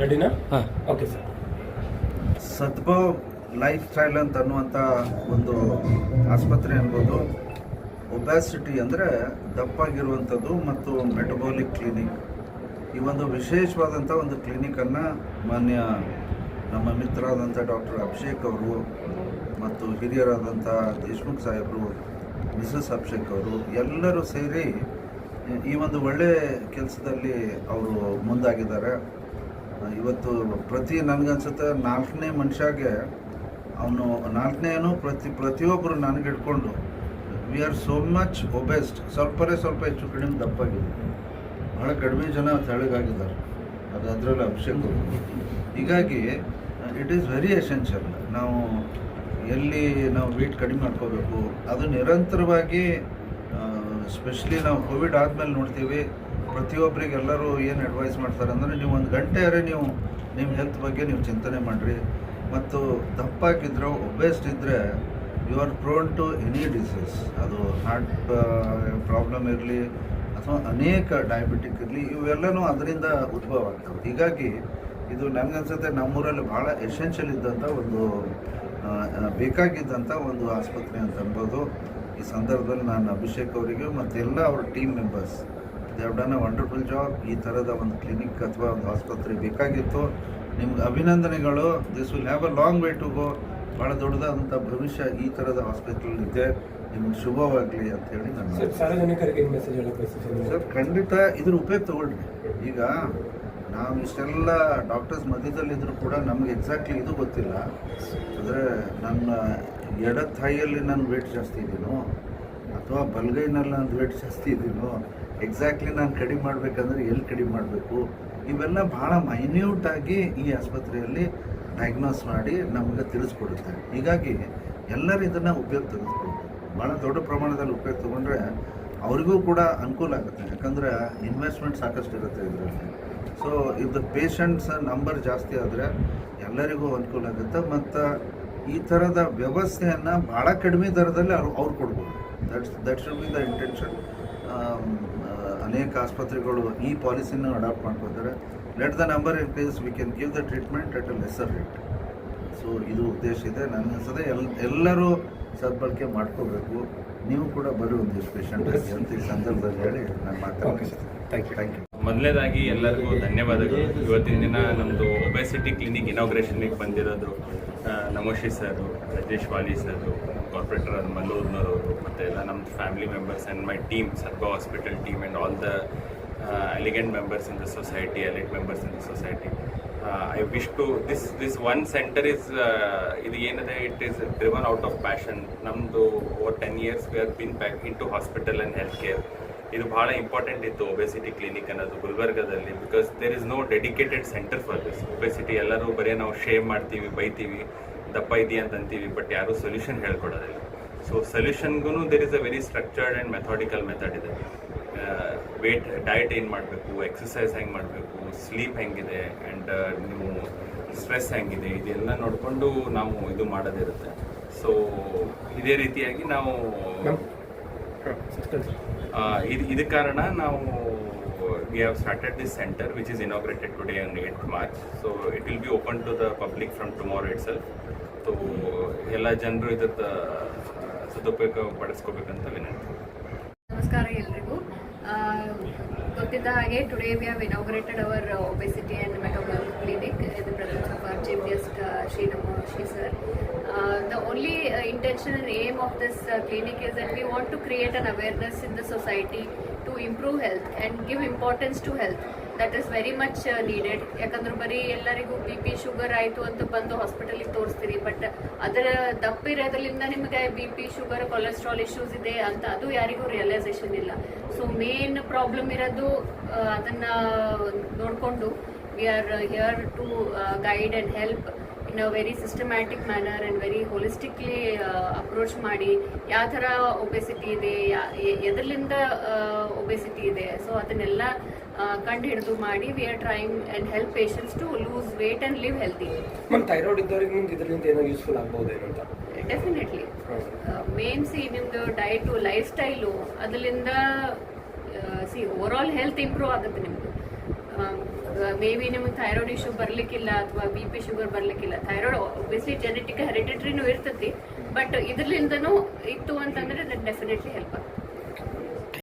ರೆಡಿನಾ? ಹಾಂ, okay sir. ಸದ್ಭಾವ್ life style ಅಂತ ಅನ್ನುವಂಥ ಒಂದು ಆಸ್ಪತ್ರೆ ಅನ್ಬೋದು. ಒಬ್ಯಾಸಿಟಿ ಅಂದರೆ ದಪ್ಪಾಗಿರುವಂಥದ್ದು ಮತ್ತು ಮೆಟಬಾಲಿಕ್ ಕ್ಲಿನಿಕ್. ಈ ಒಂದು ವಿಶೇಷವಾದಂಥ ಒಂದು ಕ್ಲಿನಿಕನ್ನು ಮಾನ್ಯ ನಮ್ಮ ಮಿತ್ರರಾದಂಥ ಡಾಕ್ಟರ್ ಅಭಿಷೇಕ್ ಅವರು ಮತ್ತು ಹಿರಿಯರಾದಂಥ ದೇಶ್ಮುಖ್ ಸಾಹೇಬರು, ಮಿಸಸ್ ಅಭಿಷೇಕ್ ಅವರು ಎಲ್ಲರೂ ಸೇರಿ ಈ ಒಂದು ಒಳ್ಳೆಯ ಕೆಲಸದಲ್ಲಿ ಅವರು ಮುಂದಾಗಿದ್ದಾರೆ. ಇವತ್ತು ನನಗನ್ಸುತ್ತೆ 4ನೇ ಮನುಷ್ಯಗೆ ಅವನು 4ನೇನು ಪ್ರತಿಯೊಬ್ಬರು ನನಗೆ ಹಿಡ್ಕೊಂಡು ವಿ ಆರ್ ಸೋ ಮಚ್ ಒಬೆಸ್ಟ್. ಸ್ವಲ್ಪ ಹೆಚ್ಚು ಕಡಿಮೆ ದಪ್ಪಾಗಿದೆ. ಬಹಳ ಕಡಿಮೆ ಜನ ತೆಳಗಾಗಿದ್ದಾರೆ. ಅದರಲ್ಲಿ ಅಭಿಷೇಕ್. ಹೀಗಾಗಿ ಇಟ್ ಈಸ್ ವೆರಿ ಎಸೆನ್ಷಿಯಲ್. ನಾವು ಎಲ್ಲಿ ನಾವು ವೇಟ್ ಕಡಿಮೆ ಮಾಡ್ಕೋಬೇಕು, ಅದು ನಿರಂತರವಾಗಿ ಸ್ಪೆಷಲಿ ನಾವು ಕೋವಿಡ್ ಆದಮೇಲೆ ನೋಡ್ತೀವಿ. ಪ್ರತಿಯೊಬ್ಬರಿಗೆಲ್ಲರೂ ಏನು ಅಡ್ವೈಸ್ ಮಾಡ್ತಾರೆ ಅಂದರೆ, ನೀವು 1 ಗಂಟೆಯರೆ ನೀವು ನಿಮ್ಮ ಹೆಲ್ತ್ ಬಗ್ಗೆ ನೀವು ಚಿಂತನೆ ಮಾಡಿರಿ. ಮತ್ತು ದಪ್ಪಾಗಿದ್ದರೆ, ಒಬೆಸ್ಟ್ ಇದ್ದರೆ you are prone to any disease. ಅದು ಹಾರ್ಟ್ ಪ್ರಾಬ್ಲಮ್ ಇರಲಿ ಅಥವಾ ಅನೇಕ ಡಯಾಬಿಟಿಕ್ ಇರಲಿ, ಇವೆಲ್ಲನೂ ಅದರಿಂದ ಉದ್ಭವ ಆಗ್ತವೆ. ಹೀಗಾಗಿ ಇದು ನನಗನ್ಸುತ್ತೆ ನಮ್ಮೂರಲ್ಲಿ ಭಾಳ ಎಸೆನ್ಷಿಯಲ್ ಇದ್ದಂಥ ಒಂದು ಬೇಕಾಗಿದ್ದಂಥ ಒಂದು ಆಸ್ಪತ್ರೆ ಅಂತ ಅನ್ಬೋದು. ಈ ಸಂದರ್ಭದಲ್ಲಿ ನಾನು ಅಭಿಷೇಕ್ ಅವರಿಗೂ ಮತ್ತು ಎಲ್ಲ ಅವ್ರ team members they have done a wonderful job. ಈ ಥರದ ಒಂದು ಕ್ಲಿನಿಕ್ ಅಥವಾ ಒಂದು ಆಸ್ಪತ್ರೆ ಬೇಕಾಗಿತ್ತು. ನಿಮ್ಗೆ ಅಭಿನಂದನೆಗಳು. This will have a long way to go. ಭಾಳ ದೊಡ್ಡದಾದಂಥ ಭವಿಷ್ಯ ಈ ಥರದ ಹಾಸ್ಪಿಟಲ್ ಇದೆ. ನಿಮ್ಗೆ ಶುಭವಾಗಲಿ ಅಂತ ಹೇಳಿ ನಾನು ಸಾರ್ವಜನಿಕರಿಗೆ ಮೆಸೇಜ್ ಹೇಳಕ್ಕೆ ಸರ್, ಖಂಡಿತ ಇದ್ರ ಉಪಯೋಗ ತಗೊಳ್ರಿ. ಈಗ ನಾವು ಇಷ್ಟೆಲ್ಲ ಡಾಕ್ಟರ್ಸ್ ಮಧ್ಯದಲ್ಲಿದ್ದರೂ ಕೂಡ ನಮಗೆ ಎಕ್ಸಾಕ್ಟ್ಲಿ ಇದು ಗೊತ್ತಿಲ್ಲ. ಅಂದರೆ ನನ್ನ ಎಡ ಥೈಯಲ್ಲಿ ನಾನು ವೇಟ್ ಜಾಸ್ತಿ ಇದ್ದೀನೋ ಅಥವಾ ಬಲಗೈನಲ್ಲಿ ನಾನು ವೇಟ್ ಜಾಸ್ತಿ ಇದ್ದೀನೋ, ಎಕ್ಸಾಕ್ಟ್ಲಿ ನಾನು ಕಡಿಮೆ ಮಾಡಬೇಕಂದ್ರೆ ಎಲ್ಲಿ ಕಡಿಮೆ ಮಾಡಬೇಕು, ಇವೆಲ್ಲ ಭಾಳ ಮೈನ್ಯೂಟಾಗಿ ಈ ಆಸ್ಪತ್ರೆಯಲ್ಲಿ ಡಯಾಗ್ನೋಸ್ ಮಾಡಿ ನಮಗೆ ತಿಳಿಸ್ಕೊಡುತ್ತೆ. ಹೀಗಾಗಿ ಎಲ್ಲರೂ ಇದನ್ನು ಉಪಯೋಗ ತೆಗೆದುಕೊಳ್ಬೇಕು. ಭಾಳ ದೊಡ್ಡ ಪ್ರಮಾಣದಲ್ಲಿ ಉಪಯೋಗ ತೊಗೊಂಡ್ರೆ ಅವರಿಗೂ ಕೂಡ ಅನುಕೂಲ ಆಗುತ್ತೆ. ಯಾಕಂದರೆ ಇನ್ವೆಸ್ಟ್ಮೆಂಟ್ ಸಾಕಷ್ಟು ಇರುತ್ತೆ ಇದರಲ್ಲಿ. So if the patients number ಜಾಸ್ತಿ ಆದರೆ ಎಲ್ಲರಿಗೂ ಅನುಕೂಲ ಆಗುತ್ತೆ. ಮತ್ತು ಈ ಥರದ ವ್ಯವಸ್ಥೆಯನ್ನು ಭಾಳ ಕಡಿಮೆ ದರದಲ್ಲಿ ಅವ್ರು ಕೊಡ್ಬೋದು. That should be the intention. ಅನೇಕ ಆಸ್ಪತ್ರೆಗಳು ಈ ಪಾಲಿಸಿನ ಅಡಾಪ್ಟ್ ಮಾಡ್ಕೊತಾರೆ. Let the number increase, we can give the treatment at a lesser rate. So ಇದು ಉದ್ದೇಶ ಇದೆ. ನನಗನ್ಸದೆ ಎಲ್ಲರೂ ಸದ್ಬಳಕೆ ಮಾಡ್ಕೋಬೇಕು. ನೀವು ಕೂಡ ಬರೀ ಒಂದಿಷ್ಟು ಪೇಷಂಟ್ ಅಂತ ಈ ಸಂದರ್ಭದಲ್ಲಿ ಹೇಳಿ ನಾನು ಮಾತಾಡ್ತೀನಿ. Thank you. ಮೊದಲನೇದಾಗಿ ಎಲ್ಲರಿಗೂ ಧನ್ಯವಾದಗಳು. ಇವತ್ತಿನ ದಿನ ನಮ್ಮದು ಒಬೆಸಿಟಿ ಕ್ಲಿನಿಕ್ ಇನಾಗ್ರೇಷನ್ಗೆ ಬಂದಿರೋದು Namoshi sir, Rajesh Wali sir, corporator ಮಲ್ಲೂರ್ನವರು, ಮತ್ತು ಎಲ್ಲ ನಮ್ಮ family members and my team, Sadbhav hospital team and all the elegant members in the society, elite members in the society. I wish to this one center is it is driven out of passion. Namdu over 10 years we have been back into hospital and healthcare. ಇದು ಭಾಳ important ಇತ್ತು obesity clinic ಅನ್ನೋದು ಗುಲ್ಬರ್ಗದಲ್ಲಿ. Because there is no dedicated centre for this obesity. ಎಲ್ಲರೂ ಬರೀ ನಾವು Shem ಮಾಡ್ತೀವಿ, ಬೈತೀವಿ, ದಪ್ಪ ಇದೆಯಾ ಅಂತ ಅಂತೀವಿ, ಬಟ್ ಯಾರೂ ಸೊಲ್ಯೂಷನ್ ಹೇಳ್ಕೊಡೋದಿಲ್ಲ. ಸೊ ಸೊಲ್ಯೂಷನ್ಗೂ there is a very structured and methodical method ಇದೆ. ವೇಟ್ ಡಯಟ್ ಏನು ಮಾಡಬೇಕು, ಎಕ್ಸಸೈಸ್ ಹೆಂಗೆ ಮಾಡಬೇಕು, ಸ್ಲೀಪ್ ಹೆಂಗಿದೆ, ಆ್ಯಂಡ್ ನೀವು ಸ್ಟ್ರೆಸ್ ಹೆಂಗಿದೆ, ಇದೆಲ್ಲ ನೋಡಿಕೊಂಡು ನಾವು ಇದು ಮಾಡೋದಿರುತ್ತೆ. ಸೊ ಇದೇ ರೀತಿಯಾಗಿ ನಾವು ಇದು ಕಾರಣ ನಾವು we have started this center which is inaugurated today on 8th March. So it will be open to the public from tomorrow itself. So ಎಲ್ಲ ಜನರು ಇದರ ಸದುಪಯೋಗ ಪಡಿಸ್ಕೋಬೇಕಂತ ವಿನಂತಿ. ನಮಸ್ಕಾರ ಎಲ್ರಿಗೂ. ಗೊತ್ತಿದ್ದ ಹಾಗೆ today we have inaugurated our obesity and metabolic clinic in the presence of our chief guest Shri Namashi sir. The only intention and aim of this clinic is that we want to create an awareness in the society to improve health and give importance to health. That is very much needed. ಯಾಕಂದ್ರೆ ಬರೀ ಎಲ್ಲರಿಗೂ BP sugar ಆಯಿತು ಅಂತ ಬಂದು ಹಾಸ್ಪಿಟಲಿಗೆ ತೋರಿಸ್ತೀರಿ, but ಅದರ ದಪ್ಪ ಇರೋದ್ರಿಂದ ನಿಮಗೆ BP ಶುಗರ್ ಕೊಲೆಸ್ಟ್ರಾಲ್ ಇಶ್ಯೂಸ್ ಇದೆ ಅಂತ ಅದು ಯಾರಿಗೂ ರಿಯಲೈಸೇಷನ್ ಇಲ್ಲ. ಸೊ ಮೇನ್ ಪ್ರಾಬ್ಲಮ್ ಇರೋದು ಅದನ್ನು ನೋಡಿಕೊಂಡು we are here to guide and help in a very systematic manner and very holistically approach ಮಾಡಿ ಯಾವ ಥರ ಒಬೆಸಿಟಿ ಇದೆ, ಎದರ್ಲಿಂದ ಒಬೆಸಿಟಿ ಇದೆ, ಸೊ ಅದನ್ನೆಲ್ಲ ಕಂಡು ಹಿಡಿದು ಮಾಡಿ we are trying and help patients to lose weight and live healthy. Ma'am thyroid ಇದ್ದವ್ರಿಗೆ ನಿಮ್ಗೆ ಇದರಿಂದ ಏನೋ ಯೂಸ್ಫುಲ್ ಆಗ್ಬೋದೇನೋ ಅಂತ. ಡೆಫಿನೆಟ್ಲಿ ಮೇನ್ ನಿಮ್ಮದು ಡಯಟು ಲೈಫ್ ಸ್ಟೈಲು ಅದರಿಂದ ಓವರ್ ಆಲ್ ಹೆಲ್ತ್ ಇಂಪ್ರೂವ್ ಆಗುತ್ತೆ ನಿಮ್ಮದು. ಮೇ ಬಿ ನಿಮಗೆ ಥೈರಾಯ್ಡ್ ಇಶ್ಯೂ ಬರಲಿಕ್ಕಿಲ್ಲ ಅಥವಾ ಬಿ ಪಿ ಶುಗರ್ ಬರಲಿಕ್ಕಿಲ್ಲ. ಥೈರಾಯ್ಡ್ ಒಬ್ವಿಯಸ್ಲಿ ಜೆನೆಟಿಕ್ ಹೆರಿಡಿಟ್ರಿನೂ ಇರ್ತೈತಿ, ಬಟ್ ಇದರಿಂದನೂ ಇತ್ತು ಅಂತಂದರೆ ದಟ್ ಡೆಫಿನೆಟ್ಲಿ ಹೆಲ್ಪ್ ಆಗುತ್ತೆ.